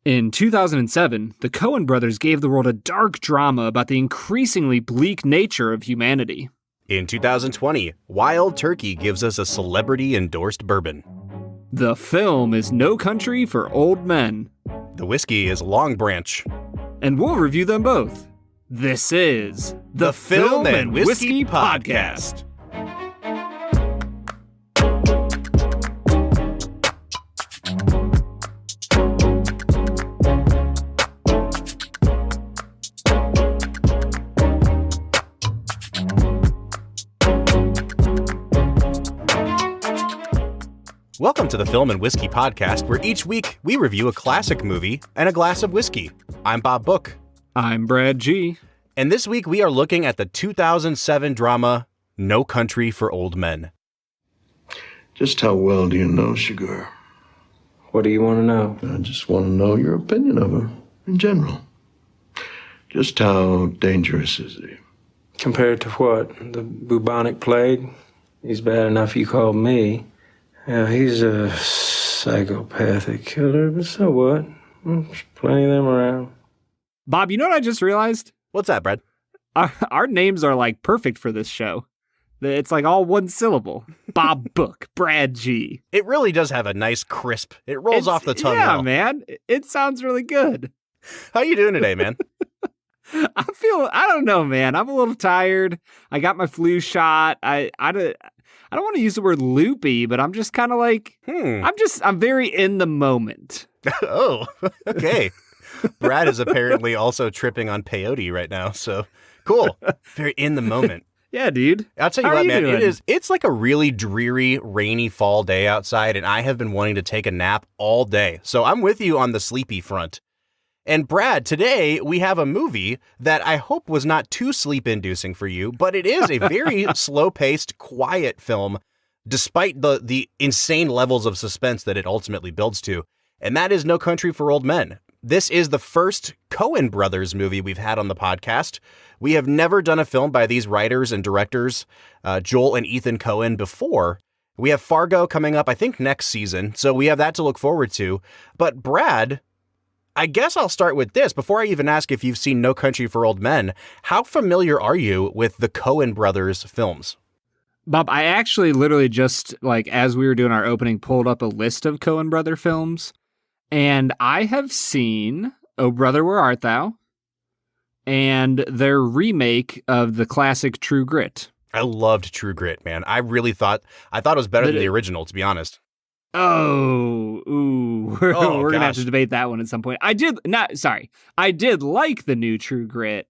In 2007, the Coen Brothers gave the world a dark drama about the increasingly bleak nature of humanity. In 2020, Wild Turkey gives us a celebrity-endorsed bourbon. The film is No Country for Old Men. The whiskey is Longbranch. And we'll review them both. This is the Film and Whiskey Podcast. Welcome to the Film and Whiskey Podcast, where each week we review a classic movie and a glass of whiskey. I'm Bob Book. I'm Brad G. And this week we are looking at the 2007 drama, No Country for Old Men. Just how well do you know Sugar? What do you want to know? I just want to know your opinion of her, in general. Just how dangerous is he? Compared to what? The bubonic plague? He's bad enough you called me. Yeah, he's a psychopathic killer, but so what? There's plenty of them around. Bob, you know what I just realized? What's that, Brad? Our names are like perfect for this show. It's like all one syllable. Bob Book, Brad G. It really does have a nice crisp. It rolls off the tongue Yeah, well. man. It sounds really good. How you doing today, man? I don't know, man. I'm a little tired. I got my flu shot. I don't want to use the word loopy, but I'm just kind of like, I'm very in the moment. Oh, okay. Brad is apparently also tripping on peyote right now, so cool. Very in the moment. Yeah, dude. I'll tell you what, man, it's like a really dreary, rainy fall day outside, and I have been wanting to take a nap all day. So I'm with you on the sleepy front. And Brad, today we have a movie that I hope was not too sleep-inducing for you, but it is a very slow-paced, quiet film, despite the insane levels of suspense that it ultimately builds to. And that is No Country for Old Men. This is the first Coen Brothers movie we've had on the podcast. We have never done a film by these writers and directors, Joel and Ethan Coen, before. We have Fargo coming up, I think, next season, so we have that to look forward to. But Brad, I guess I'll start with this. Before I even ask if you've seen No Country for Old Men, how familiar are you with the Coen Brothers films? Bob, I actually literally just, as we were doing our opening, pulled up a list of Coen Brother films, and I have seen Oh Brother, Where Art Thou? And their remake of the classic True Grit. I loved True Grit, man. I thought it was better than the original, to be honest. Oh, ooh, we're going to have to debate that one at some point. I did like the new True Grit.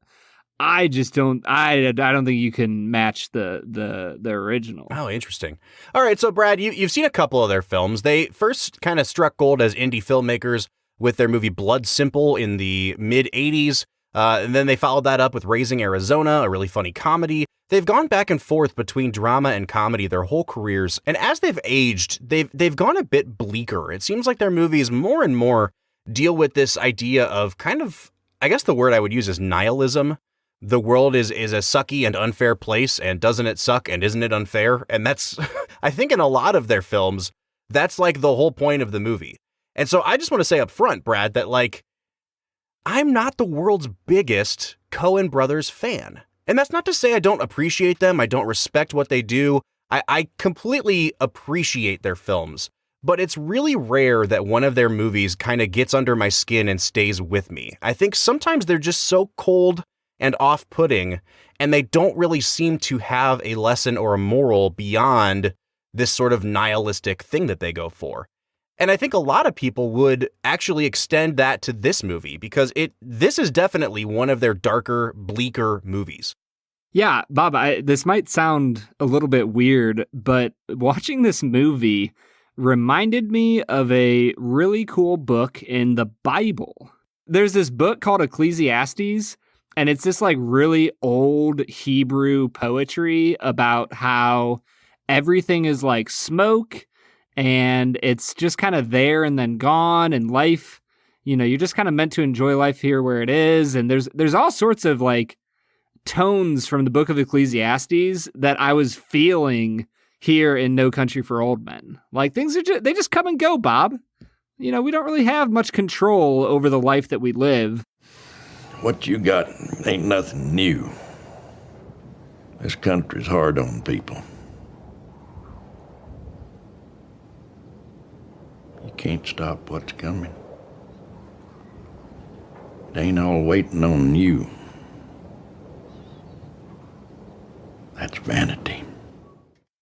I don't think you can match the original. Oh, interesting. All right. So Brad, you've seen a couple of their films. They first kind of struck gold as indie filmmakers with their movie Blood Simple in the mid 80s. And then they followed that up with Raising Arizona, a really funny comedy. They've gone back and forth between drama and comedy their whole careers, and as they've aged, they've gone a bit bleaker. It seems like their movies more and more deal with this idea of kind of, I guess the word I would use is nihilism. The world is a sucky and unfair place, and doesn't it suck, and isn't it unfair? And that's, I think in a lot of their films, that's like the whole point of the movie. And so I just want to say up front, Brad, that I'm not the world's biggest Coen Brothers fan. And that's not to say I don't appreciate them. I don't respect what they do. I completely appreciate their films. But it's really rare that one of their movies kind of gets under my skin and stays with me. I think sometimes they're just so cold and off-putting, and they don't really seem to have a lesson or a moral beyond this sort of nihilistic thing that they go for. And I think a lot of people would actually extend that to this movie because this is definitely one of their darker, bleaker movies. Yeah, Bob, this might sound a little bit weird, but watching this movie reminded me of a really cool book in the Bible. There's this book called Ecclesiastes, and it's this really old Hebrew poetry about how everything is like smoke, and it's just kind of there and then gone, and life, you're just kind of meant to enjoy life here where it is. And there's all sorts of tones from the book of Ecclesiastes that I was feeling here in No Country for Old Men. Things are they just come and go, Bob. we don't really have much control over the life that we live. What you got ain't nothing new. This country's hard on people. You can't stop what's coming. It ain't all waiting on you. That's vanity.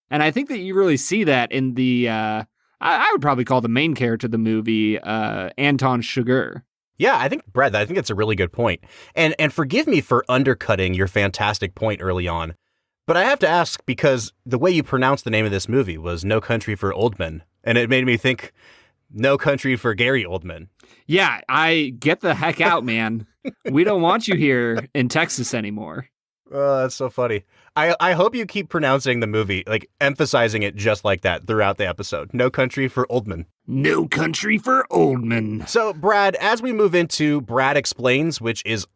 And I think that you really see that in the, I would probably call the main character of the movie, Anton Chigurh. Yeah, I think, Brad, I think that's a really good point. And forgive me for undercutting your fantastic point early on, but I have to ask, because the way you pronounced the name of this movie was No Country for Old Men, and it made me think No Country for Gary Oldman. Yeah, I get the heck out, man. We don't want you here in Texas anymore. Oh, that's so funny. I hope you keep pronouncing the movie, like emphasizing it just like that throughout the episode. No Country for Old Men. No Country for Old Men. So, Brad, as we move into Brad Explains, which is,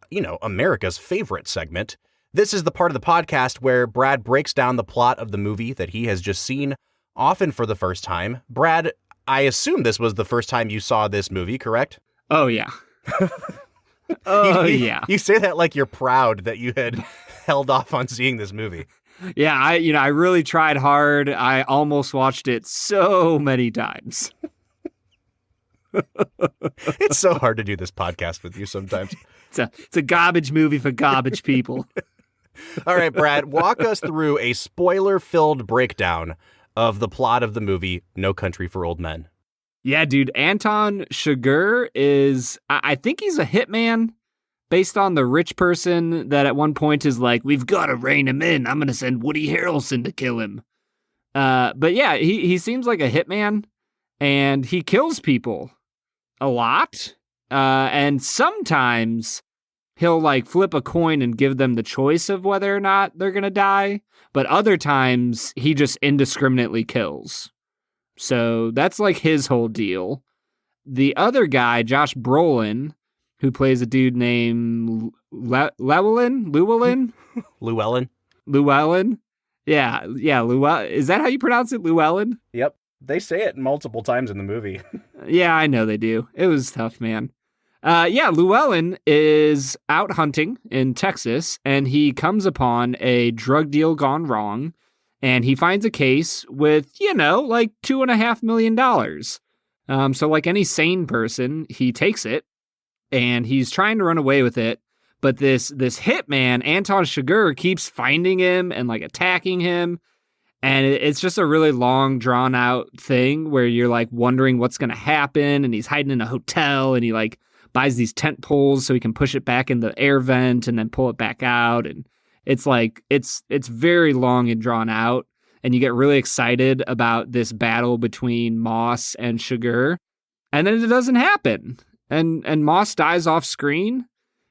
America's favorite segment, this is the part of the podcast where Brad breaks down the plot of the movie that he has just seen, often for the first time. Brad, I assume this was the first time you saw this movie, correct? Oh, yeah. Yeah. You say that like you're proud that you had held off on seeing this movie. Yeah, I really tried hard. I almost watched it so many times. It's so hard to do this podcast with you sometimes. It's a garbage movie for garbage people. All right, Brad, walk us through a spoiler-filled breakdown of the plot of the movie No Country for Old Men. Yeah, dude, Anton Chigurh is, I think he's a hitman based on the rich person that at one point is like, we've got to rein him in. I'm going to send Woody Harrelson to kill him. But yeah, he seems like a hitman, and he kills people a lot. And sometimes he'll like flip a coin and give them the choice of whether or not they're going to die. But other times he just indiscriminately kills. So that's like his whole deal. The other guy, Josh Brolin, who plays a dude named Llewellyn? Llewellyn? Yeah, Llewellyn. Is that how you pronounce it, Llewellyn? Yep. They say it multiple times in the movie. Yeah, I know they do. It was tough, man. Llewellyn is out hunting in Texas, and he comes upon a drug deal gone wrong, and he finds a case with, like $2.5 million. So like any sane person, he takes it, and he's trying to run away with it. But this hitman, Anton Chigurh, keeps finding him and like attacking him. And it's just a really long, drawn out thing where you're like wondering what's going to happen. And he's hiding in a hotel, and he like buys these tent poles so he can push it back in the air vent and then pull it back out. And it's like, it's very long and drawn out. And you get really excited about this battle between Moss and Chigurh. And then it doesn't happen. And Moss dies off screen.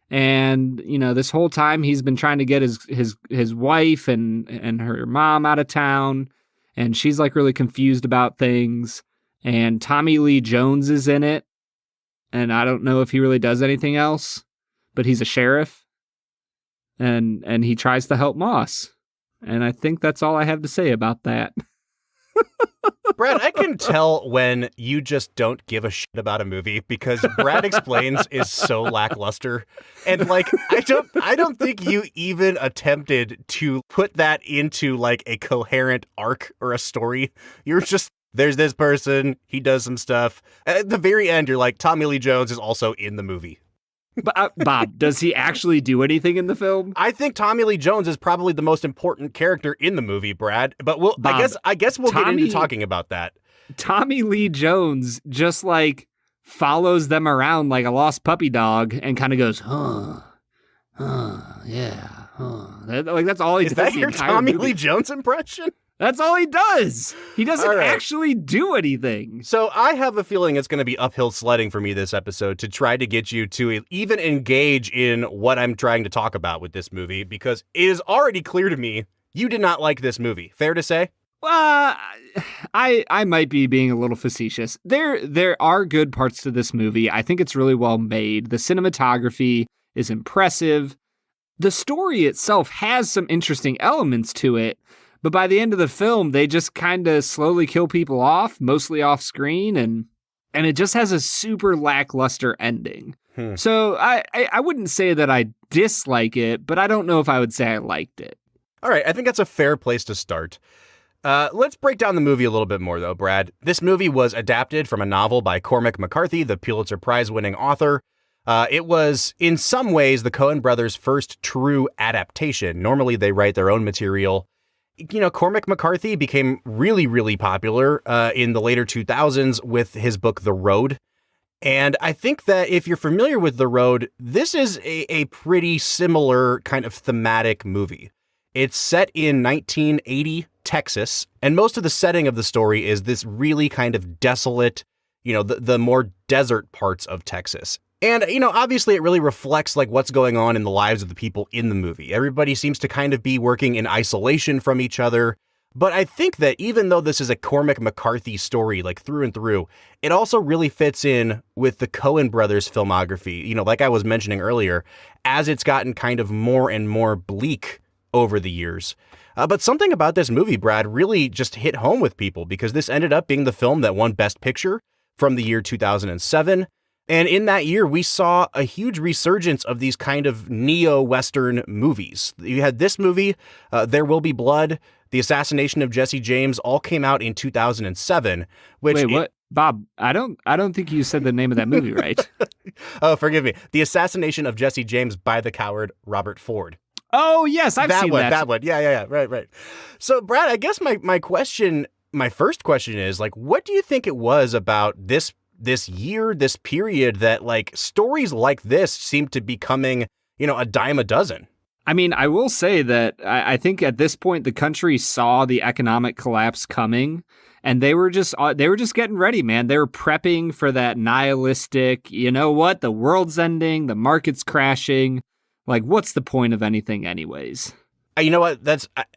And, this whole time he's been trying to get his wife and her mom out of town. And she's like really confused about things. And Tommy Lee Jones is in it. And I don't know if he really does anything else, but he's a sheriff. And he tries to help Moss. And I think that's all I have to say about that. Brad, I can tell when you just don't give a shit about a movie, because Brad Explains is so lackluster. And like, I don't think you even attempted to put that into like a coherent arc or a story. You're just, there's this person, he does some stuff. At the very end, you're like, Tommy Lee Jones is also in the movie. But, Bob, does he actually do anything in the film? I think Tommy Lee Jones is probably the most important character in the movie, Brad. But Bob, I guess we'll get into talking about that. Tommy Lee Jones just like follows them around like a lost puppy dog and kind of goes, yeah. That's all he does. Is that your Tommy Lee Jones impression? That's all he does. He doesn't actually do anything. So I have a feeling it's going to be uphill sledding for me this episode to try to get you to even engage in what I'm trying to talk about with this movie, because it is already clear to me you did not like this movie. Fair to say? I might be being a little facetious. There are good parts to this movie. I think it's really well made. The cinematography is impressive. The story itself has some interesting elements to it. But by the end of the film, they just kind of slowly kill people off, mostly off screen. And and it just has a super lackluster ending. So I wouldn't say that I dislike it, but I don't know if I would say I liked it. All right, I think that's a fair place to start. Let's break down the movie a little bit more, though, Brad. This movie was adapted from a novel by Cormac McCarthy, the Pulitzer Prize-winning author. It was, in some ways, the Coen Brothers' first true adaptation. Normally, they write their own material. You know, Cormac McCarthy became really, really popular in the later 2000s with his book, The Road. And I think that if you're familiar with The Road, this is a pretty similar kind of thematic movie. It's set in 1980 Texas, and most of the setting of the story is this really kind of desolate, you know, the more desert parts of Texas. And, you know, obviously it really reflects like what's going on in the lives of the people in the movie. Everybody seems to kind of be working in isolation from each other. But I think that even though this is a Cormac McCarthy story, like through and through, it also really fits in with the Coen Brothers filmography. You know, like I was mentioning earlier, as it's gotten kind of more and more bleak over the years. But something about this movie, Brad, really just hit home with people because this ended up being the film that won Best Picture from the year 2007. And in that year, we saw a huge resurgence of these kind of neo-Western movies. You had this movie, There Will Be Blood, The Assassination of Jesse James, all came out in 2007. Which Wait, what? Bob, I don't think you said the name of that movie right. Oh, forgive me. The Assassination of Jesse James by the coward Robert Ford. Oh, yes, I've seen that. That one. Yeah. Right. So, Brad, I guess my first question is, like, what do you think it was about this year, this period that, like, stories like this seem to be coming, you know, a dime a dozen? I mean, I will say that I think at this point the country saw the economic collapse coming, and they were just getting ready, man. They were prepping for that nihilistic, you know what, the world's ending, the market's crashing. Like, what's the point of anything anyways? You know what?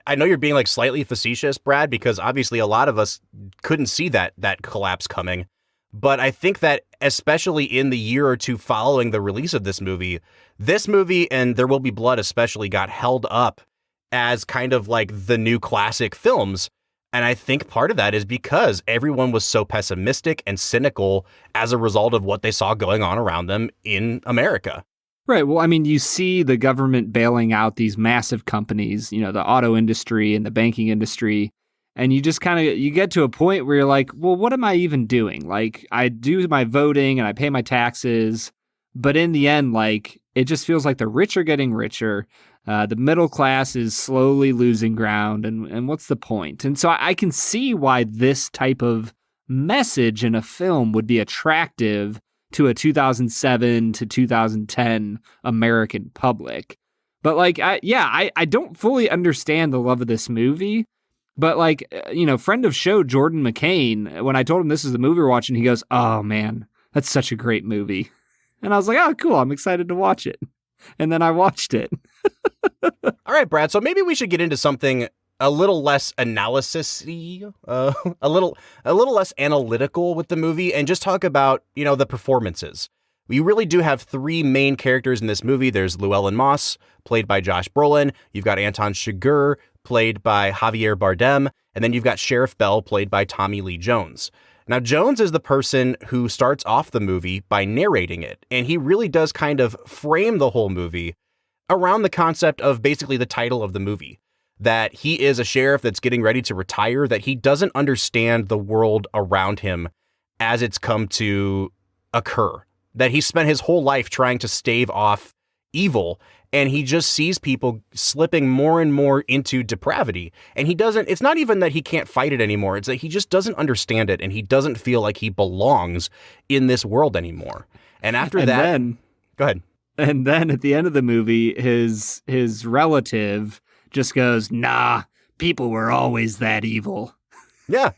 I know you're being like slightly facetious, Brad, because obviously a lot of us couldn't see that collapse coming. But I think that especially in the year or two following the release of this movie and There Will Be Blood especially got held up as kind of like the new classic films. And I think part of that is because everyone was so pessimistic and cynical as a result of what they saw going on around them in America. Right. Well, I mean, you see the government bailing out these massive companies, you know, the auto industry and the banking industry. And you just you get to a point where you're like, well, what am I even doing? Like, I do my voting and I pay my taxes. But in the end, like, it just feels like the rich are getting richer. The middle class is slowly losing ground. And what's the point? And so I can see why this type of message in a film would be attractive to a 2007 to 2010 American public. But like, I don't fully understand the love of this movie. But like, you know, friend of show, Jordan McCain, when I told him this is the movie we're watching, he goes, oh man, that's such a great movie. And I was like, oh, cool. I'm excited to watch it. And then I watched it. All right, Brad. So maybe we should get into something a little less analysis-y, a little less analytical with the movie and just talk about, you know, the performances. We really do have three main characters in this movie. There's Llewellyn Moss, played by Josh Brolin. You've got Anton Chigurh, played by Javier Bardem. And then you've got Sheriff Bell, played by Tommy Lee Jones. Now, Jones is the person who starts off the movie by narrating it. And he really does kind of frame the whole movie around the concept of basically the title of the movie. That he is a sheriff that's getting ready to retire, that he doesn't understand the world around him as it's come to occur. That he spent his whole life trying to stave off evil, and he just sees people slipping more and more into depravity. And it's not even that he can't fight it anymore. It's that he just doesn't understand it, and he doesn't feel like he belongs in this world anymore. And go ahead. And then at the end of the movie, his relative just goes, nah, people were always that evil. Yeah,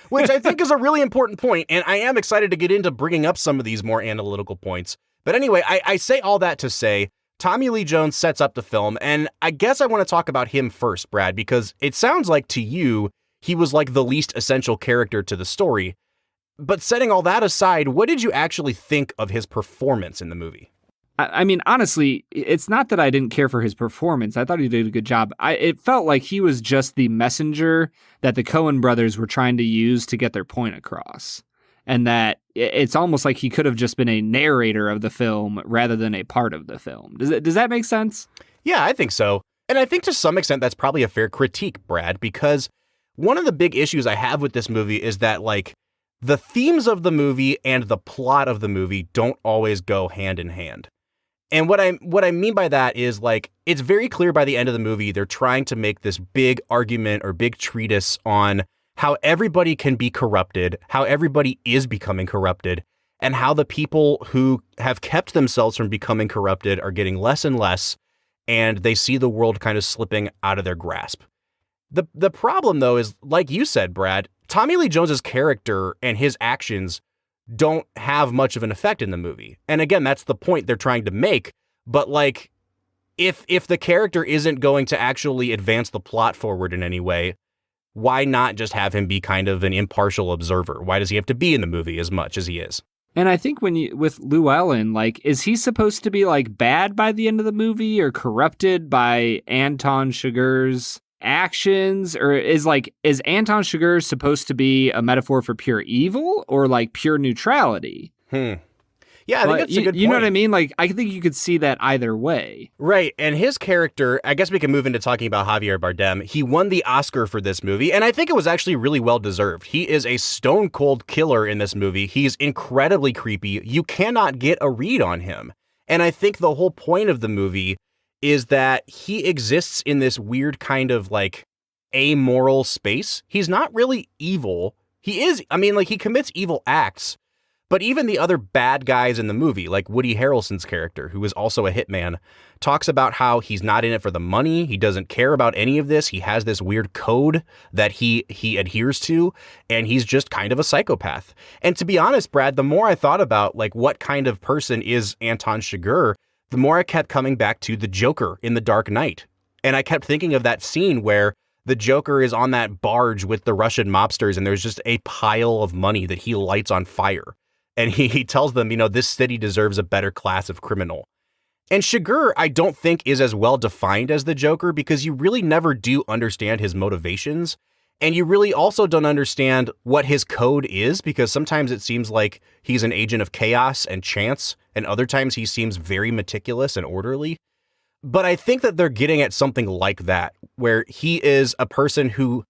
which I think is a really important point, and I am excited to get into bringing up some of these more analytical points. But anyway, I say all that to say, Tommy Lee Jones sets up the film, and I guess I want to talk about him first, Brad, because it sounds like to you, he was like the least essential character to the story. But setting all that aside, what did you actually think of his performance in the movie? I mean, honestly, it's not that I didn't care for his performance. I thought he did a good job. It felt like he was just the messenger that the Coen brothers were trying to use to get their point across. And that it's almost like he could have just been a narrator of the film rather than a part of the film. Does that make sense? Yeah, I think so. And I think to some extent that's probably a fair critique, Brad, because one of the big issues I have with this movie is that, like, the themes of the movie and the plot of the movie don't always go hand in hand. And what I mean by that is, like, it's very clear by the end of the movie they're trying to make this big argument or big treatise on how everybody can be corrupted, how everybody is becoming corrupted, and how the people who have kept themselves from becoming corrupted are getting less and less, and they see the world kind of slipping out of their grasp. The problem, though, is, like you said, Brad, Tommy Lee Jones's character and his actions don't have much of an effect in the movie. And again, that's the point they're trying to make. But, like, if the character isn't going to actually advance the plot forward in any way, why not just have him be kind of an impartial observer? Why does he have to be in the movie as much as he is? And I think with Llewellyn, like, is he supposed to be, like, bad by the end of the movie or corrupted by Anton Chigurh's actions? Or is Anton Chigurh supposed to be a metaphor for pure evil or, like, pure neutrality? Yeah, I think that's a good point. You know what I mean? Like, I think you could see that either way. Right. And his character, I guess we can move into talking about Javier Bardem. He won the Oscar for this movie, and I think it was actually really well deserved. He is a stone cold killer in this movie. He's incredibly creepy. You cannot get a read on him. And I think the whole point of the movie is that he exists in this weird kind of, like, amoral space. He's not really evil. He is, I mean, like, he commits evil acts. But even the other bad guys in the movie, like Woody Harrelson's character, who is also a hitman, talks about how he's not in it for the money. He doesn't care about any of this. He has this weird code that he adheres to, and he's just kind of a psychopath. And to be honest, Brad, the more I thought about, like, what kind of person is Anton Chigurh, the more I kept coming back to the Joker in The Dark Knight. And I kept thinking of that scene where the Joker is on that barge with the Russian mobsters, and there's just a pile of money that he lights on fire. And he tells them, you know, this city deserves a better class of criminal. And Chigurh, I don't think, is as well defined as the Joker because you really never do understand his motivations. And you really also don't understand what his code is, because sometimes it seems like he's an agent of chaos and chance, and other times he seems very meticulous and orderly. But I think that they're getting at something like that, where he is a person who,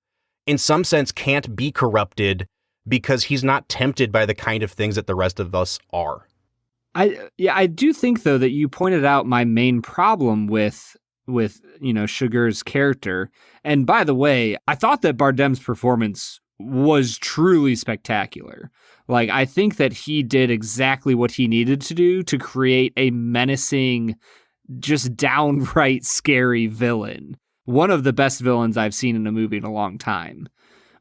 in some sense, can't be corrupted because he's not tempted by the kind of things that the rest of us are. I do think, though, that you pointed out my main problem with Chigurh's character. And by the way, I thought that Bardem's performance was truly spectacular. Like, I think that he did exactly what he needed to do to create a menacing, just downright scary villain. One of the best villains I've seen in a movie in a long time.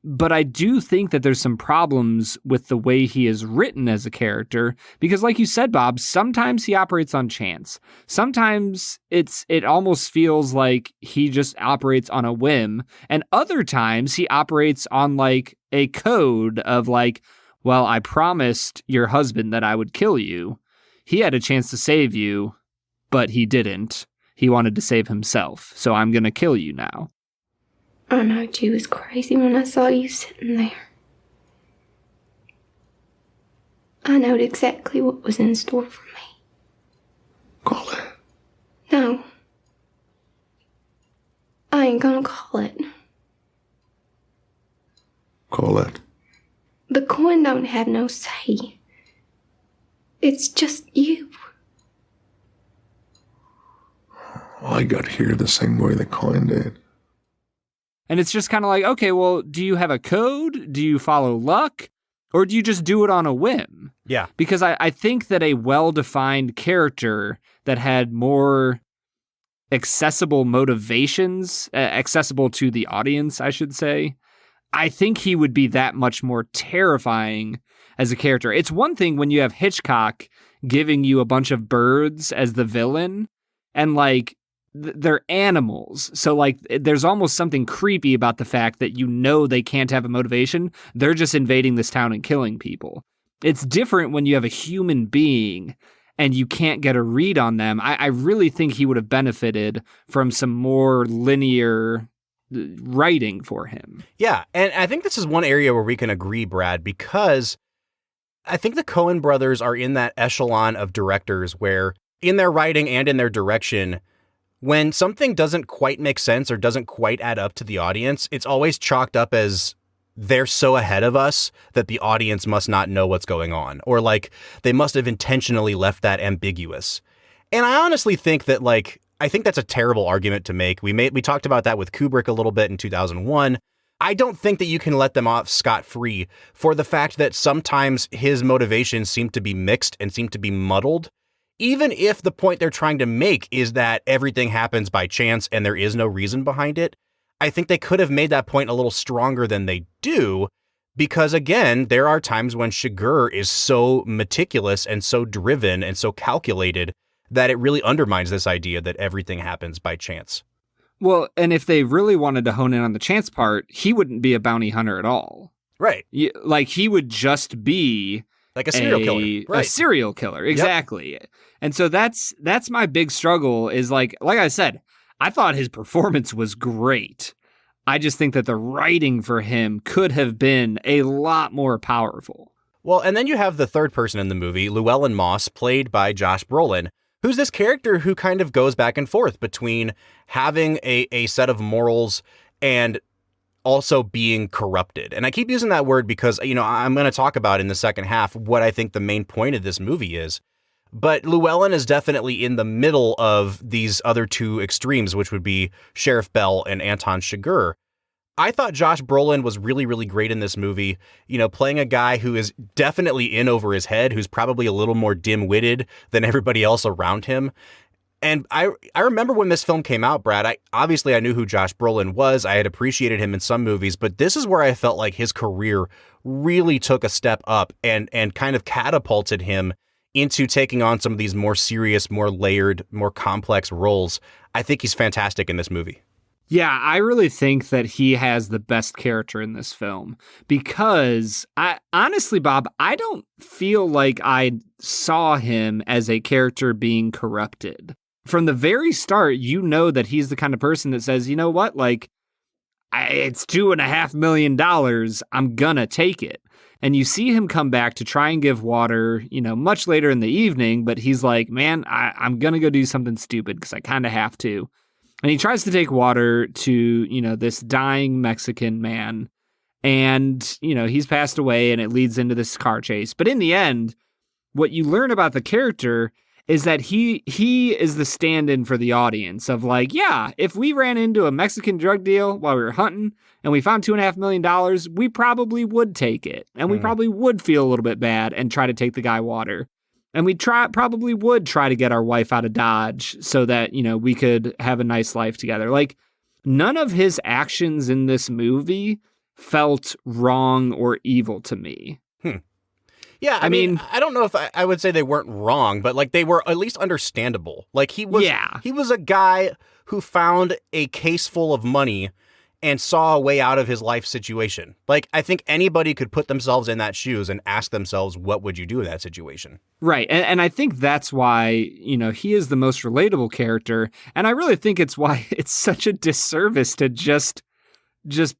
But I do think that there's some problems with the way he is written as a character, because like you said, Bob, sometimes he operates on chance. Sometimes it almost feels like he just operates on a whim. And other times he operates on, like, a code of, like, well, I promised your husband that I would kill you. He had a chance to save you, but he didn't. He wanted to save himself. So I'm going to kill you now. I knowed you was crazy when I saw you sitting there. I knowed exactly what was in store for me. Call it. No. I ain't gonna call it. Call it. The Coen don't have no say. It's just you. Well, I got here the same way the Coen did. And it's just kind of like, okay, well, do you have a code? Do you follow luck? Or do you just do it on a whim? Yeah. Because I think that a well-defined character that had more accessible motivations, accessible to the audience, I should say, I think he would be that much more terrifying as a character. It's one thing when you have Hitchcock giving you a bunch of birds as the villain, and, like, they're animals. So, like, there's almost something creepy about the fact that they can't have a motivation. They're just invading this town and killing people. It's different when you have a human being and you can't get a read on them. I really think he would have benefited from some more linear writing for him. Yeah, and I think this is one area where we can agree, Brad, because I think the Coen brothers are in that echelon of directors where in their writing and in their direction, when something doesn't quite make sense or doesn't quite add up to the audience, it's always chalked up as they're so ahead of us that the audience must not know what's going on, or like they must have intentionally left that ambiguous. And I honestly think that I think that's a terrible argument to make. We talked about that with Kubrick a little bit in 2001. I don't think that you can let them off scot-free for the fact that sometimes his motivations seem to be mixed and seem to be muddled. Even if the point they're trying to make is that everything happens by chance and there is no reason behind it, I think they could have made that point a little stronger than they do, because again, there are times when Chigurh is so meticulous and so driven and so calculated that it really undermines this idea that everything happens by chance. Well, and if they really wanted to hone in on the chance part, he wouldn't be a bounty hunter at all. Right. He would just be like a serial killer. Right. A serial killer. Exactly. Yep. And so that's my big struggle is like I said, I thought his performance was great. I just think that the writing for him could have been a lot more powerful. Well, and then you have the third person in the movie, Llewellyn Moss, played by Josh Brolin, who's this character who kind of goes back and forth between having a set of morals and also being corrupted. And I keep using that word because, I'm going to talk about in the second half what I think the main point of this movie is. But Llewellyn is definitely in the middle of these other two extremes, which would be Sheriff Bell and Anton Chigurh. I thought Josh Brolin was really, really great in this movie, playing a guy who is definitely in over his head, who's probably a little more dim-witted than everybody else around him. And I remember when this film came out, Brad, I knew who Josh Brolin was. I had appreciated him in some movies, but this is where I felt like his career really took a step up and kind of catapulted him into taking on some of these more serious, more layered, more complex roles. I think he's fantastic in this movie. Yeah, I really think that he has the best character in this film because honestly, Bob, I don't feel like I saw him as a character being corrupted. From the very start, that he's the kind of person that says, you know what, it's $2.5 million. I'm gonna take it. And you see him come back to try and give water, much later in the evening, but he's like, man, I'm gonna go do something stupid because I kind of have to. And he tries to take water to, this dying Mexican man. And, he's passed away and it leads into this car chase. But in the end, what you learn about the character is that he is the stand-in for the audience of if we ran into a Mexican drug deal while we were hunting and we found $2.5 million, we probably would take it. And we probably would feel a little bit bad and try to take the guy water. And we probably would try to get our wife out of Dodge so that, we could have a nice life together. None of his actions in this movie felt wrong or evil to me. Yeah, I mean, I don't know if I would say they weren't wrong, but they were at least understandable. He was a guy who found a case full of money and saw a way out of his life situation. I think anybody could put themselves in that shoes and ask themselves, what would you do in that situation? Right. And I think that's why, he is the most relatable character. And I really think it's why it's such a disservice to just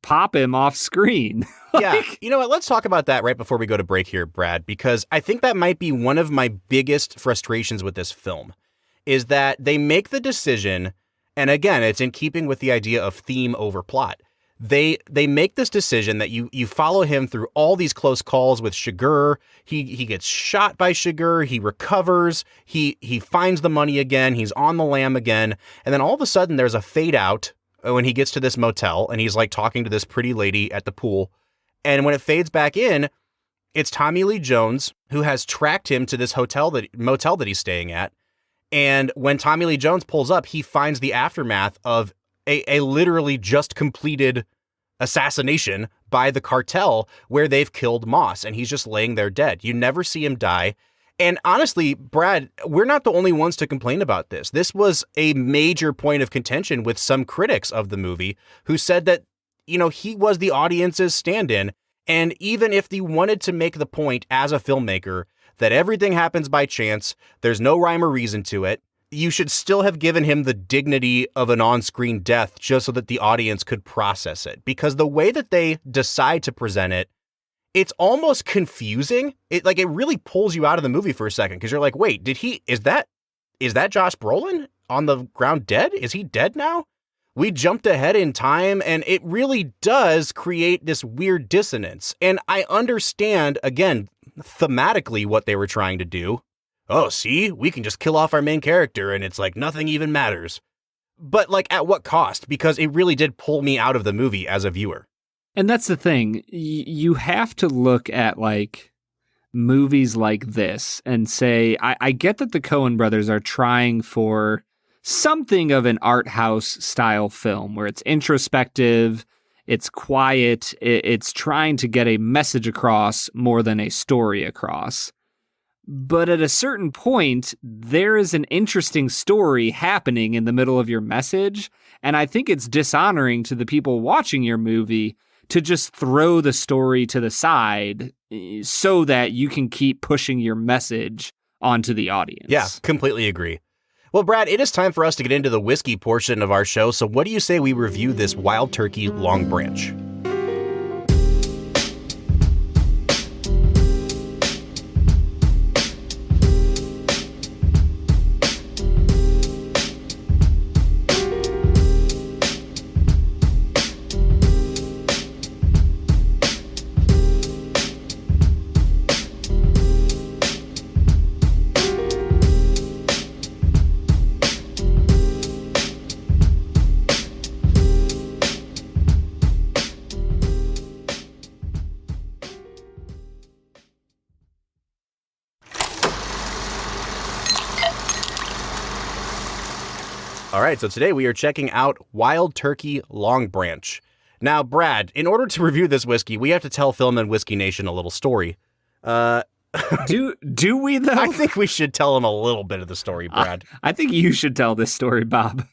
pop him off screen. Yeah. You know what? Let's talk about that right before we go to break here, Brad, because I think that might be one of my biggest frustrations with this film is that they make the decision. And again, it's in keeping with the idea of theme over plot. They make this decision that you follow him through all these close calls with Chigurh. He gets shot by Chigurh. He recovers. He finds the money again. He's on the lam again. And then all of a sudden there's a fade out when he gets to this motel and he's talking to this pretty lady at the pool. And when it fades back in, it's Tommy Lee Jones who has tracked him to this motel that he's staying at. And when Tommy Lee Jones pulls up, he finds the aftermath of a literally just completed assassination by the cartel where they've killed Moss and he's just laying there dead. You never see him die. And honestly, Brad, we're not the only ones to complain about this. This was a major point of contention with some critics of the movie who said that, he was the audience's stand-in. And even if they wanted to make the point as a filmmaker that everything happens by chance, there's no rhyme or reason to it, you should still have given him the dignity of an on-screen death just so that the audience could process it. Because the way that they decide to present it it's almost confusing. It really pulls you out of the movie for a second because you're like, wait, is that Josh Brolin on the ground dead? Is he dead now? We jumped ahead in time, and it really does create this weird dissonance. And I understand, again, thematically what they were trying to do. Oh, see, we can just kill off our main character and it's like nothing even matters. But like at what cost? Because it really did pull me out of the movie as a viewer. And that's the thing. You have to look at like movies like this and say, I get that the Coen Brothers are trying for something of an art house style film where it's introspective, it's quiet, it's trying to get a message across more than a story across. But at a certain point, there is an interesting story happening in the middle of your message, and I think it's dishonoring to the people watching your movie to just throw the story to the side so that you can keep pushing your message onto the audience. Yeah, completely agree. Well, Brad, it is time for us to get into the whiskey portion of our show, so what do you say we review this Wild Turkey Longbranch? All right, so today we are checking out Wild Turkey Longbranch. Now, Brad, in order to review this whiskey, we have to tell Film and Whiskey Nation a little story. Do we, though? I think we should tell them a little bit of the story, Brad. I think you should tell this story, Bob.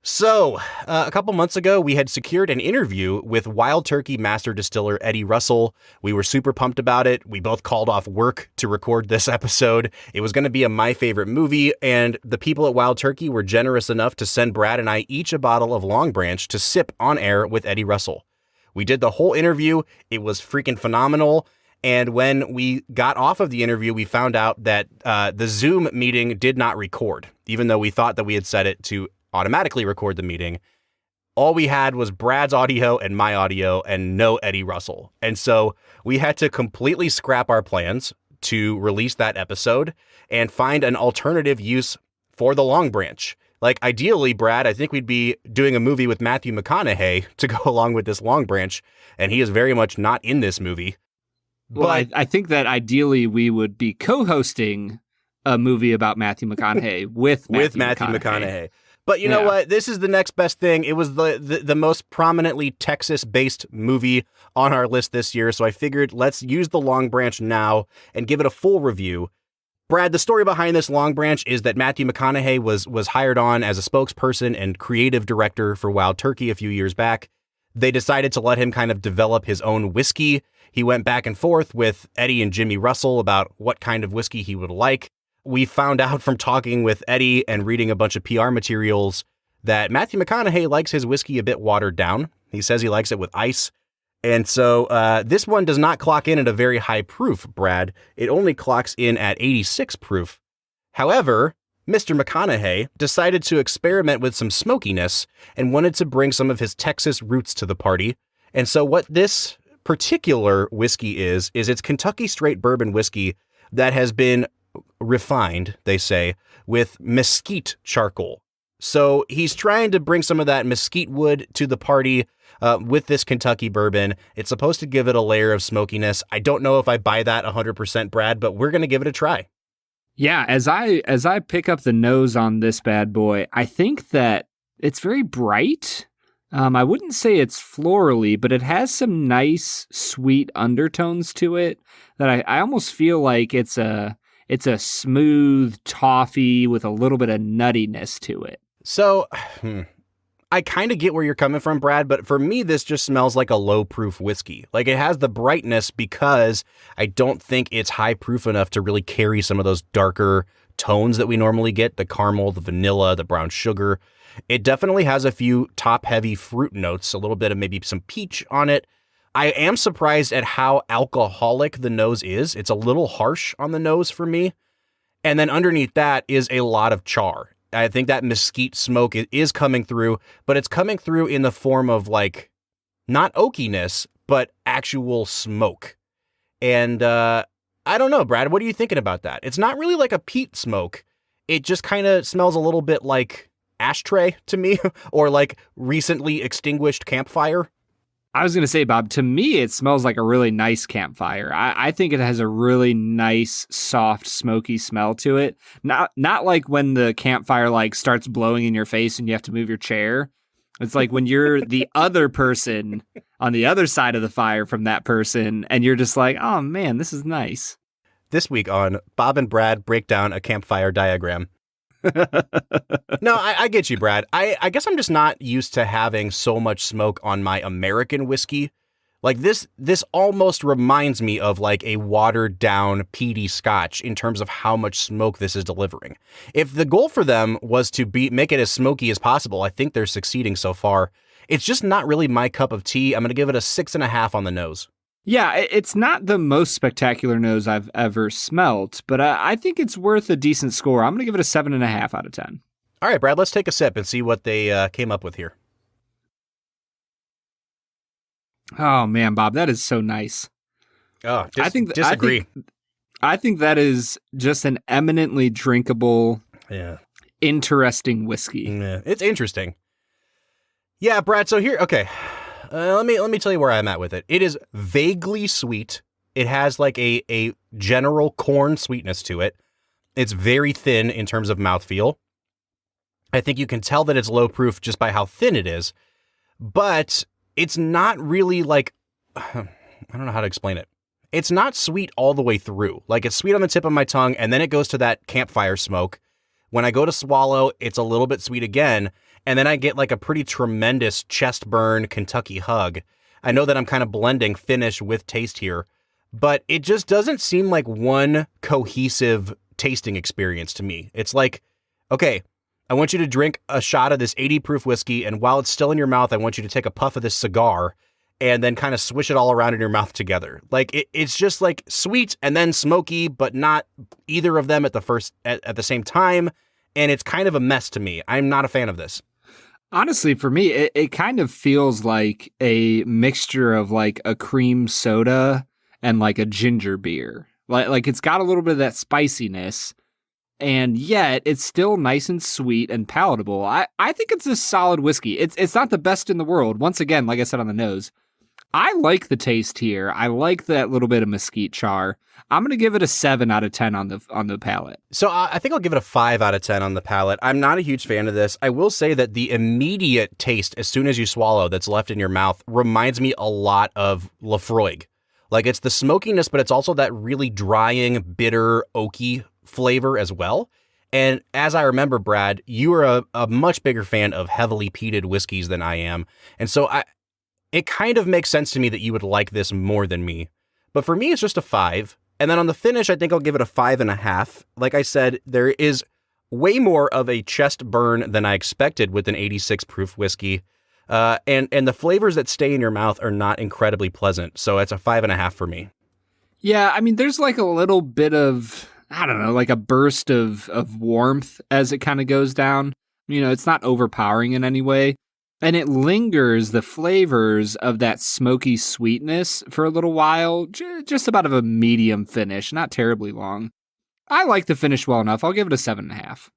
So, a couple months ago, we had secured an interview with Wild Turkey master distiller Eddie Russell. We were super pumped about it. We both called off work to record this episode. It was going to be a My Favorite Movie, and the people at Wild Turkey were generous enough to send Brad and I each a bottle of Longbranch to sip on air with Eddie Russell. We did the whole interview. It was freaking phenomenal. And when we got off of the interview, we found out that the Zoom meeting did not record, even though we thought that we had set it to automatically record the meeting. All we had was Brad's audio and my audio and no Eddie Russell. And so we had to completely scrap our plans to release that episode and find an alternative use for the Longbranch. Like ideally, Brad, I think we'd be doing a movie with Matthew McConaughey to go along with this Longbranch, and he is very much not in this movie. Well, But I think that ideally we would be co-hosting a movie about Matthew McConaughey with Matthew McConaughey. But you know what? This is the next best thing. It was the most prominently Texas-based movie on our list this year, so I figured let's use the Longbranch now and give it a full review. Brad, the story behind this Longbranch is that Matthew McConaughey was hired on as a spokesperson and creative director for Wild Turkey a few years back. They decided to let him kind of develop his own whiskey. He went back and forth with Eddie and Jimmy Russell about what kind of whiskey he would like. We found out from talking with Eddie and reading a bunch of PR materials that Matthew McConaughey likes his whiskey a bit watered down. He says he likes it with ice. And so this one does not clock in at a very high proof, Brad. It only clocks in at 86 proof. However, Mr. McConaughey decided to experiment with some smokiness and wanted to bring some of his Texas roots to the party. And so what this particular whiskey is it's Kentucky straight bourbon whiskey that has been refined, they say, with mesquite-charcoal. So he's trying to bring some of that mesquite wood to the party with this Kentucky bourbon. It's supposed to give it a layer of smokiness. I don't know if I buy that 100%, Brad, but we're going to give it a try. Yeah, as I pick up the nose on this bad boy, I think that it's very bright. I wouldn't say it's florally, but it has some nice, sweet undertones to it that I almost feel like it's a smooth toffee with a little bit of nuttiness to it. So, I kind of get where you're coming from, Brad, but for me, this just smells like a low-proof whiskey. Like, it has the brightness because I don't think it's high-proof enough to really carry some of those darker tones that we normally get, the caramel, the vanilla, the brown sugar. It definitely has a few top-heavy fruit notes, a little bit of maybe some peach on it. I am surprised at how alcoholic the nose is. It's a little harsh on the nose for me. And then underneath that is a lot of char. I think that mesquite smoke is coming through, but it's coming through in the form of like, not oakiness, but actual smoke. And I don't know, Brad, what are you thinking about that? It's not really like a peat smoke. It just kind of smells a little bit like ashtray to me, or like recently extinguished campfire. I was going to say, Bob, to me, it smells like a really nice campfire. I think it has a really nice, soft, smoky smell to it. Not like when the campfire like starts blowing in your face and you have to move your chair. It's like when you're the other person on the other side of the fire from that person, and you're just like, oh man, this is nice. This week on Bob and Brad Break Down a Campfire Diagram. No, I get you, Brad. I guess I'm just not used to having so much smoke on my American whiskey. Like this almost reminds me of like a watered down peaty scotch in terms of how much smoke this is delivering. If the goal for them was to make it as smoky as possible, I think they're succeeding so far. It's just not really my cup of tea. I'm going to give it a 6.5 on the nose. Yeah, it's not the most spectacular nose I've ever smelt, but I think it's worth a decent score. I'm going to give it a 7.5 out of 10. All right, Brad, let's take a sip and see what they came up with here. Oh man, Bob, that is so nice. Oh, disagree. I think that is just an eminently drinkable, interesting whiskey. Yeah, it's interesting. Yeah, Brad. So here, okay. Let me tell you where I'm at with it. It is vaguely sweet. It has like a general corn sweetness to it. It's very thin in terms of mouthfeel. I think you can tell that it's low proof just by how thin it is, but it's not really like, I don't know how to explain it. It's not sweet all the way through. Like it's sweet on the tip of my tongue, and then it goes to that campfire smoke. When I go to swallow, it's a little bit sweet again. And then I get like a pretty tremendous chest burn Kentucky hug. I know that I'm kind of blending finish with taste here, but it just doesn't seem like one cohesive tasting experience to me. It's like, okay, I want you to drink a shot of this 80 proof whiskey, and while it's still in your mouth, I want you to take a puff of this cigar and then kind of swish it all around in your mouth together. Like it's just like sweet and then smoky, but not either of them at the same time. And it's kind of a mess to me. I'm not a fan of this. Honestly, for me, it kind of feels like a mixture of like a cream soda and like a ginger beer. Like it's got a little bit of that spiciness, and yet it's still nice and sweet and palatable. I think it's a solid whiskey. It's not the best in the world. Once again, like I said on the nose, I like the taste here. I like that little bit of mesquite char. I'm going to give it a 7 out of 10 on the palate. So I think I'll give it a 5 out of 10 on the palate. I'm not a huge fan of this. I will say that the immediate taste as soon as you swallow that's left in your mouth reminds me a lot of Lafroig. Like it's the smokiness, but it's also that really drying, bitter, oaky flavor as well. And as I remember, Brad, you are a much bigger fan of heavily peated whiskeys than I am. And so it kind of makes sense to me that you would like this more than me. But for me, it's just a 5. And then on the finish, I think I'll give it a 5.5. Like I said, there is way more of a chest burn than I expected with an 86 proof whiskey. And the flavors that stay in your mouth are not incredibly pleasant. So it's a 5.5 for me. Yeah, I mean, there's like a little bit of, I don't know, like a burst of warmth as it kind of goes down. You know, it's not overpowering in any way. And it lingers the flavors of that smoky sweetness for a little while, just about of a medium finish, not terribly long. I like the finish well enough. I'll give it a 7.5.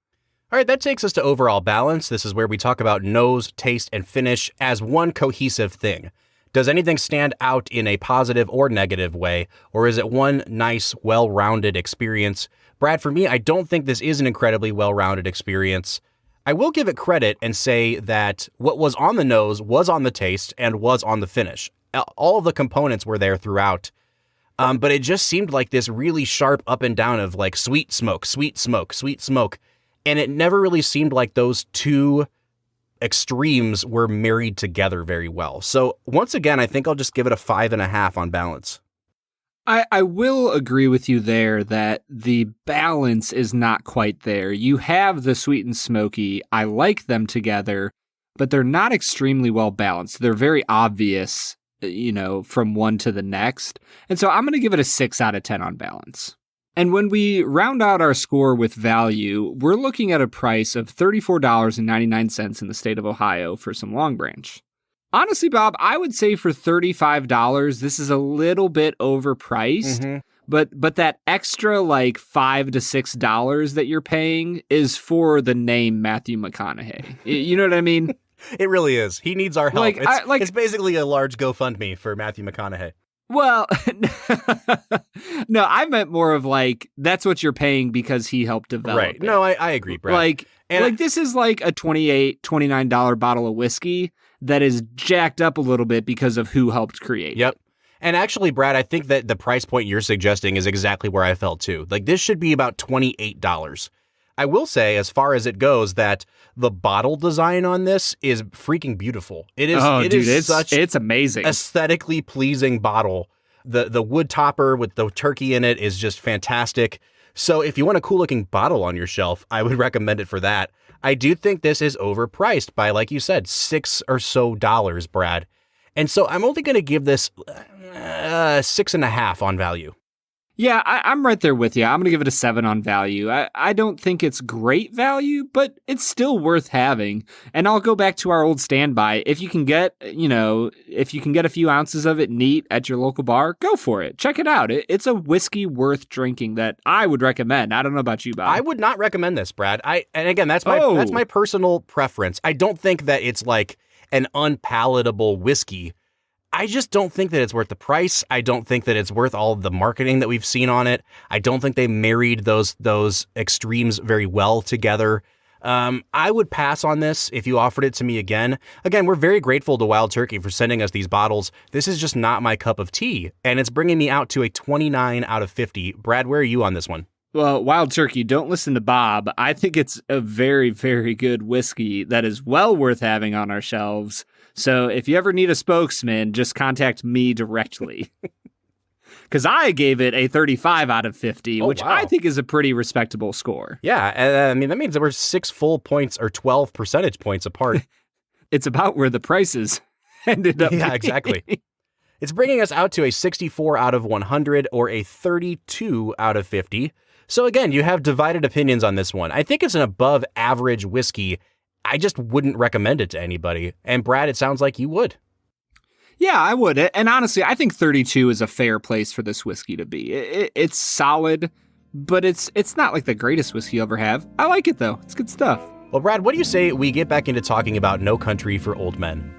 All right, that takes us to overall balance. This is where we talk about nose, taste, and finish as one cohesive thing. Does anything stand out in a positive or negative way, or is it one nice, well-rounded experience? Brad, for me, I don't think this is an incredibly well-rounded experience. I will give it credit and say that what was on the nose was on the taste and was on the finish. All of the components were there throughout. But it just seemed like this really sharp up and down of like sweet smoke, sweet smoke, sweet smoke. And it never really seemed like those two extremes were married together very well. So once again, I think I'll just give it a 5.5 on balance. I will agree with you there that the balance is not quite there. You have the sweet and smoky. I like them together, but they're not extremely well balanced. They're very obvious from one to the next. And so I'm going to give it a 6 out of 10 on balance. And when we round out our score with value, we're looking at a price of $34.99 in the state of Ohio for some Longbranch. Honestly, Bob, I would say for $35, this is a little bit overpriced, but that extra like $5 to $6 that you're paying is for the name Matthew McConaughey. You know what I mean? It really is. He needs our help. Like, it's basically a large GoFundMe for Matthew McConaughey. Well, no, I meant more of like, that's what you're paying because he helped develop Right. it. No, I agree, Brad. This is like a $28, $29 bottle of whiskey that is jacked up a little bit because of who helped create Yep. it. And actually, Brad, I think that the price point you're suggesting is exactly where I felt too. Like, this should be about $28. I will say, as far as it goes, that the bottle design on this is freaking beautiful. It is it's amazing. Aesthetically pleasing bottle. The wood topper with the turkey in it is just fantastic. So if you want a cool looking bottle on your shelf, I would recommend it for that. I do think this is overpriced by, like you said, $6 or so, Brad. And so I'm only going to give this 6.5 on value. Yeah, I'm right there with you. I'm going to give it a 7 on value. I don't think it's great value, but it's still worth having. And I'll go back to our old standby. If you can get, a few ounces of it neat at your local bar, go for it. Check it out. It's a whiskey worth drinking that I would recommend. I don't know about you, Bob. I would not recommend this, Brad. And again, that's my personal preference. I don't think that it's like an unpalatable whiskey. I just don't think that it's worth the price. I don't think that it's worth all of the marketing that we've seen on it. I don't think they married those extremes very well together. I would pass on this if you offered it to me again. Again, we're very grateful to Wild Turkey for sending us these bottles. This is just not my cup of tea, and it's bringing me out to a 29 out of 50. Brad, where are you on this one? Well, Wild Turkey, don't listen to Bob. I think it's a very, very good whiskey that is well worth having on our shelves. So if you ever need a spokesman, just contact me directly. Because I gave it a 35 out of 50, which wow. I think is a pretty respectable score. Yeah, I mean, that means that we're 6 full points or 12 percentage points apart. It's about where the prices ended up. Yeah, exactly. It's bringing us out to a 64 out of 100 or a 32 out of 50. So again, you have divided opinions on this one. I think it's an above average whiskey. I just wouldn't recommend it to anybody. And Brad, it sounds like you would. Yeah, I would. And honestly, I think 32 is a fair place for this whiskey to be. It's solid, but it's not like the greatest whiskey you'll ever have. I like it though. It's good stuff. Well, Brad, what do you say we get back into talking about No Country for Old Men?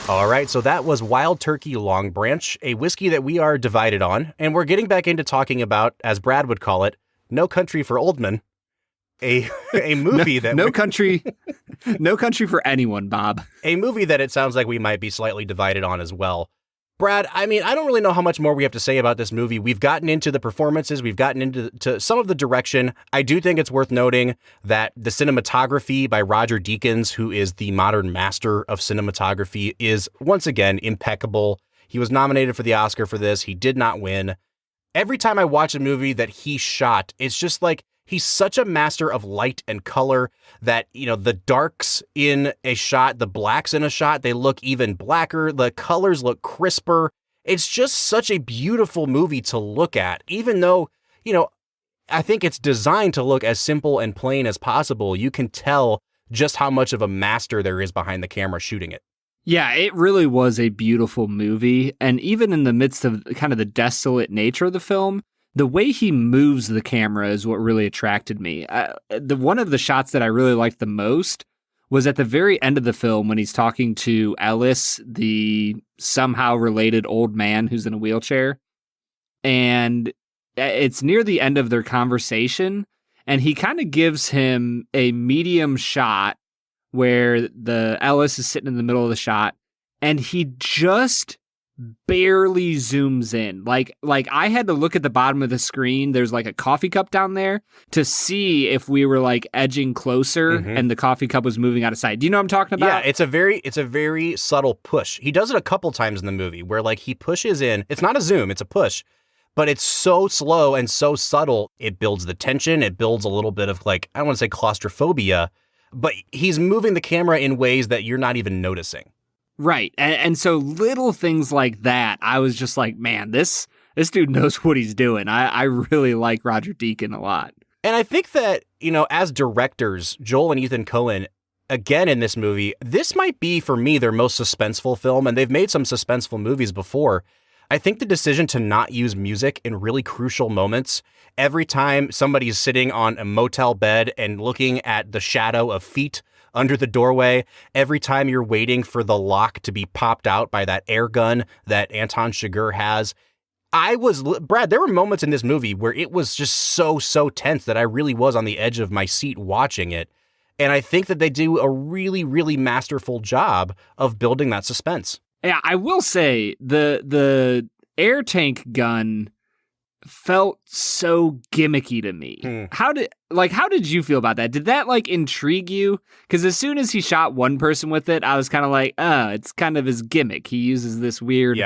All right, so that was Wild Turkey Longbranch, a whiskey that we are divided on, and we're getting back into talking about, as Brad would call it, No Country for Old Men, a movie no country for anyone, Bob. A movie that it sounds like we might be slightly divided on as well. Brad, I mean, I don't really know how much more we have to say about this movie. We've gotten into the performances. We've gotten into some of the direction. I do think it's worth noting that the cinematography by Roger Deakins, who is the modern master of cinematography, is once again impeccable. He was nominated for the Oscar for this. He did not win. Every time I watch a movie that he shot, it's just like he's such a master of light and color that, you know, the darks in a shot, the blacks in a shot, they look even blacker. The colors look crisper. It's just such a beautiful movie to look at, even though, you know, I think it's designed to look as simple and plain as possible. You can tell just how much of a master there is behind the camera shooting it. Yeah, it really was a beautiful movie. And even in the midst of kind of the desolate nature of the film, the way he moves the camera is what really attracted me. One of the shots that I really liked the most was at the very end of the film when he's talking to Ellis, the somehow related old man who's in a wheelchair. And it's near the end of their conversation, and he kind of gives him a medium shot where the Ellis is sitting in the middle of the shot, and he just barely zooms in. Like I had to look at the bottom of the screen. There's like a coffee cup down there to see if we were like edging closer and the coffee cup was moving out of sight. Do you know what I'm talking about? Yeah, it's a very subtle push. He does it a couple times in the movie where like he pushes in. It's not a zoom, it's a push. But it's so slow and so subtle. It builds the tension. It builds a little bit of like, I don't want to say claustrophobia, but he's moving the camera in ways that you're not even noticing. Right. And so little things like that, I was just like, man, this dude knows what he's doing. I really like Roger Deakins a lot. And I think that, you know, as directors, Joel and Ethan Coen, again in this movie, this might be for me their most suspenseful film. And they've made some suspenseful movies before. I think the decision to not use music in really crucial moments, every time somebody's sitting on a motel bed and looking at the shadow of feet under the doorway, every time you're waiting for the lock to be popped out by that air gun that Anton Chigurh has. Brad, there were moments in this movie where it was just so tense that I really was on the edge of my seat watching it. And I think that they do a really, really masterful job of building that suspense. Yeah, I will say the air tank gun felt so gimmicky to me. How did you feel about that? Did that like intrigue you? Because as soon as he shot one person with it, I was kind of like, it's kind of his gimmick. He uses this weird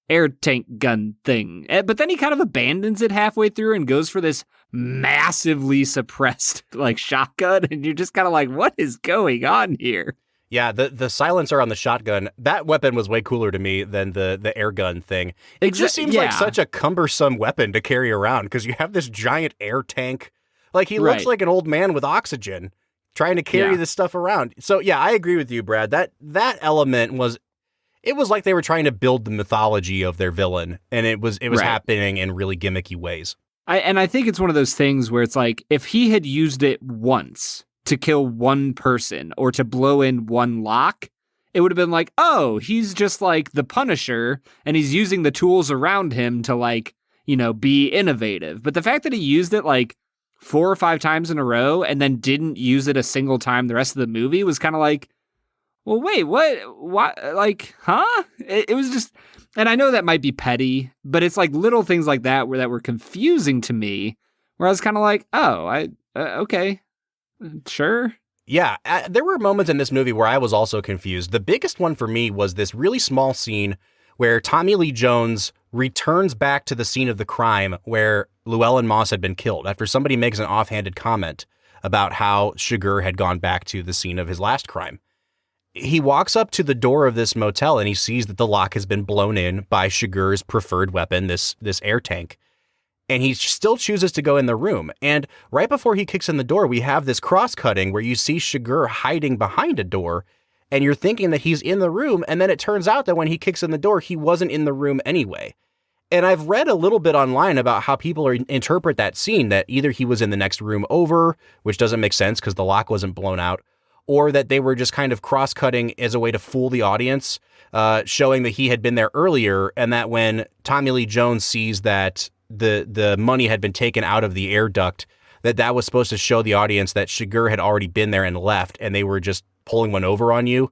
air tank gun thing. But then he kind of abandons it halfway through and goes for this massively suppressed like shotgun. And you're just kind of like, what is going on here? Yeah, the silencer on the shotgun, that weapon was way cooler to me than the air gun thing. It just seems like such a cumbersome weapon to carry around because you have this giant air tank. Like he looks like an old man with oxygen trying to carry this stuff around. So yeah, I agree with you, Brad. That element was like they were trying to build the mythology of their villain, and it was happening in really gimmicky ways. I think it's one of those things where it's like if he had used it once to kill one person or to blow in one lock, it would have been like, oh, he's just like the Punisher and he's using the tools around him to like, you know, be innovative. But the fact that he used it like 4 or 5 times in a row and then didn't use it a single time the rest of the movie was kind of like, well, wait, what, like, huh? It was just, and I know that might be petty, but it's like little things like that were confusing to me where I was kind of like, oh, okay. Sure. Yeah, there were moments in this movie where I was also confused. The biggest one for me was this really small scene where Tommy Lee Jones returns back to the scene of the crime where Llewellyn Moss had been killed after somebody makes an offhanded comment about how Chigurh had gone back to the scene of his last crime. He walks up to the door of this motel and he sees that the lock has been blown in by Chigurh's preferred weapon, this air tank. And he still chooses to go in the room. And right before he kicks in the door, we have this cross-cutting where you see Chigurh hiding behind a door, and you're thinking that he's in the room, and then it turns out that when he kicks in the door, he wasn't in the room anyway. And I've read a little bit online about how people interpret that scene, that either he was in the next room over, which doesn't make sense because the lock wasn't blown out, or that they were just kind of cross-cutting as a way to fool the audience, showing that he had been there earlier, and that when Tommy Lee Jones sees that the money had been taken out of the air duct, that was supposed to show the audience that Chigurh had already been there and left, and they were just pulling one over on you.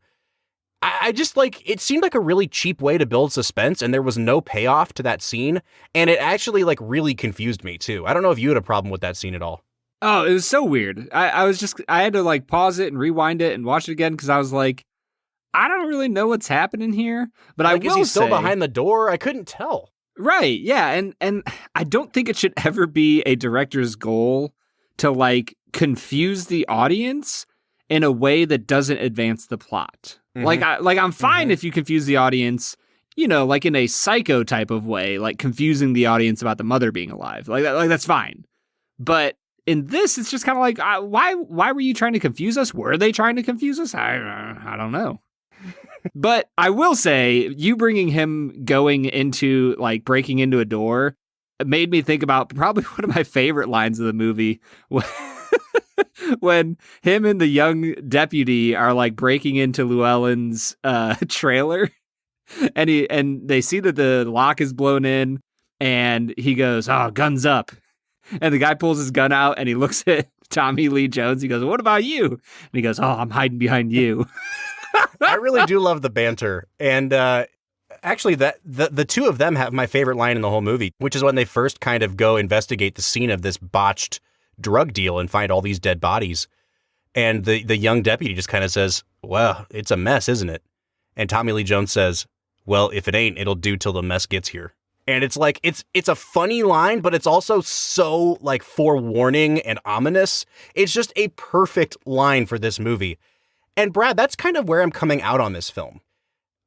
I just like, it seemed like a really cheap way to build suspense, and there was no payoff to that scene, and it actually like really confused me too. I don't know if you had a problem with that scene at all. Oh, it was so weird. I had to like pause it and rewind it and watch it again because I was like, I don't really know what's happening here. But like, is he still behind the door? I couldn't tell. Right, yeah, and I don't think it should ever be a director's goal to like confuse the audience in a way that doesn't advance the plot. Mm-hmm. Like I'm fine if you confuse the audience, you know, like in a Psycho type of way, like confusing the audience about the mother being alive. Like that's fine. But in this, it's just kind of like, why were you trying to confuse us? Were they trying to confuse us? I don't know. But I will say, you bringing him going into, like, breaking into a door made me think about probably one of my favorite lines of the movie when him and the young deputy are like breaking into Llewellyn's trailer, and they see that the lock is blown in, and he goes, "Oh, guns up." And the guy pulls his gun out and he looks at Tommy Lee Jones. He goes, "What about you?" And he goes, "Oh, I'm hiding behind you." I really do love the banter. And actually, the two of them have my favorite line in the whole movie, which is when they first kind of go investigate the scene of this botched drug deal and find all these dead bodies. And the young deputy just kind of says, "Well, it's a mess, isn't it?" And Tommy Lee Jones says, "Well, if it ain't, it'll do till the mess gets here." And it's like, it's a funny line, but it's also so like forewarning and ominous. It's just a perfect line for this movie. And Brad, that's kind of where I'm coming out on this film.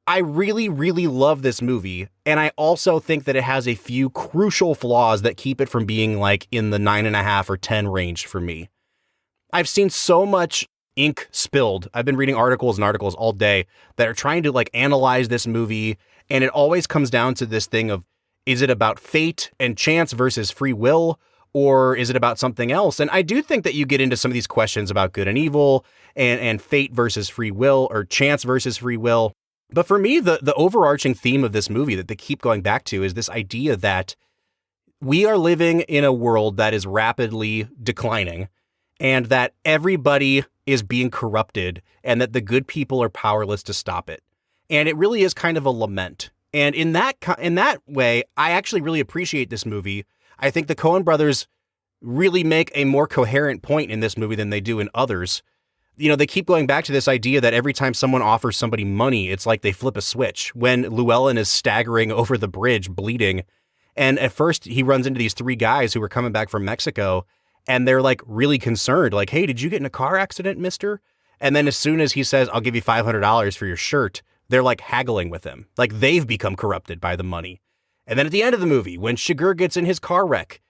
I really, really love this movie. And I also think that it has a few crucial flaws that keep it from being like in the 9.5 or 10 range for me. I've seen so much ink spilled. I've been reading articles and articles all day that are trying to like analyze this movie. And it always comes down to this thing of, is it about fate and chance versus free will, or is it about something else? And I do think that you get into some of these questions about good and evil and fate versus free will or chance versus free will. But for me, the overarching theme of this movie that they keep going back to is this idea that we are living in a world that is rapidly declining and that everybody is being corrupted and that the good people are powerless to stop it. And it really is kind of a lament. And in that way, I actually really appreciate this movie. I think the Coen Brothers really make a more coherent point in this movie than they do in others. You know, they keep going back to this idea that every time someone offers somebody money, it's like they flip a switch. When Llewellyn is staggering over the bridge, bleeding, and at first he runs into these three guys who were coming back from Mexico, and they're like really concerned, like, "Hey, did you get in a car accident, mister?" And then as soon as he says, "I'll give you $500 for your shirt," they're like haggling with him. Like they've become corrupted by the money. And then at the end of the movie, when Chigurh gets in his car wreck,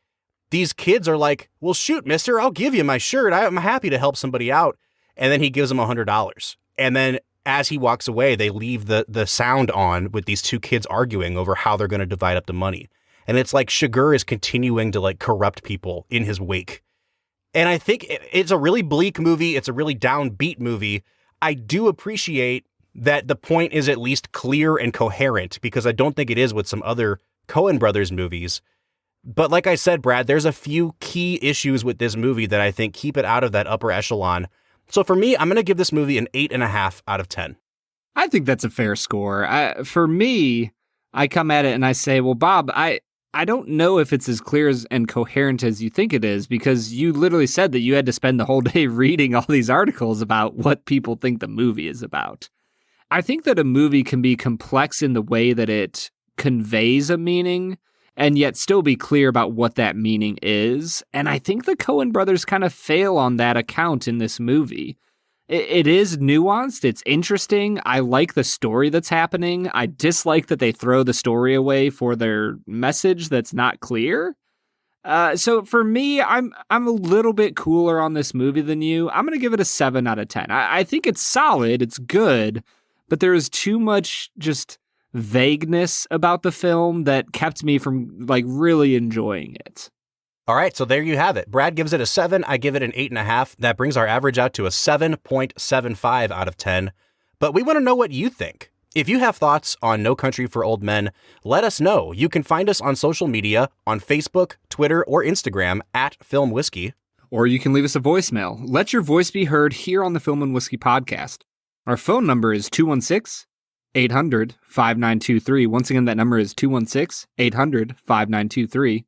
these kids are like, "Well, shoot, mister, I'll give you my shirt. I'm happy to help somebody out." And then he gives them $100. And then as he walks away, they leave the sound on with these two kids arguing over how they're going to divide up the money. And it's like Chigurh is continuing to like corrupt people in his wake. And I think it's a really bleak movie. It's a really downbeat movie. I do appreciate that the point is at least clear and coherent, because I don't think it is with some other Coen Brothers movies. But like I said, Brad, there's a few key issues with this movie that I think keep it out of that upper echelon. So for me, I'm going to give this movie an 8.5 out of 10. I think that's a fair score. For me, I come at it and I say, well, Bob, I don't know if it's as clear and coherent as you think it is, because you literally said that you had to spend the whole day reading all these articles about what people think the movie is about. I think that a movie can be complex in the way that it conveys a meaning and yet still be clear about what that meaning is. And I think the Coen Brothers kind of fail on that account in this movie. It is nuanced. It's interesting. I like the story that's happening. I dislike that they throw the story away for their message that's not clear. So for me, I'm a little bit cooler on this movie than you. I'm going to give it a 7 out of 10. I think it's solid. It's good. But there is too much just vagueness about the film that kept me from like really enjoying it. All right, so there you have it. Brad gives it a 7. I give it an 8.5. That brings our average out to a 7.75 out of 10. But we want to know what you think. If you have thoughts on No Country for Old Men, let us know. You can find us on social media on Facebook, Twitter, or Instagram at Film Whiskey. Or you can leave us a voicemail. Let your voice be heard here on the Film and Whiskey podcast. Our phone number is 216-800-5923. Once again, that number is 216-800-5923.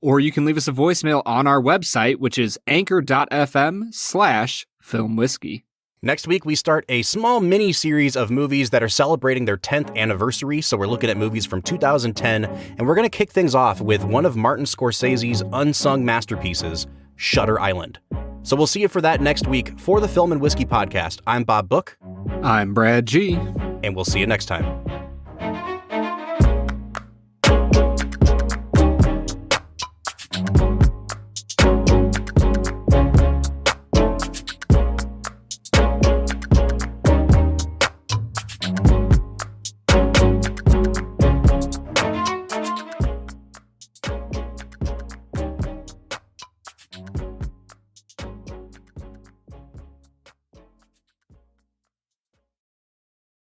Or you can leave us a voicemail on our website, which is anchor.fm/filmwhiskey. Next week, we start a small mini-series of movies that are celebrating their 10th anniversary. So we're looking at movies from 2010, and we're going to kick things off with one of Martin Scorsese's unsung masterpieces, Shutter Island. So we'll see you for that next week. For the Film and Whiskey podcast, I'm Bob Book. I'm Brad G. And we'll see you next time.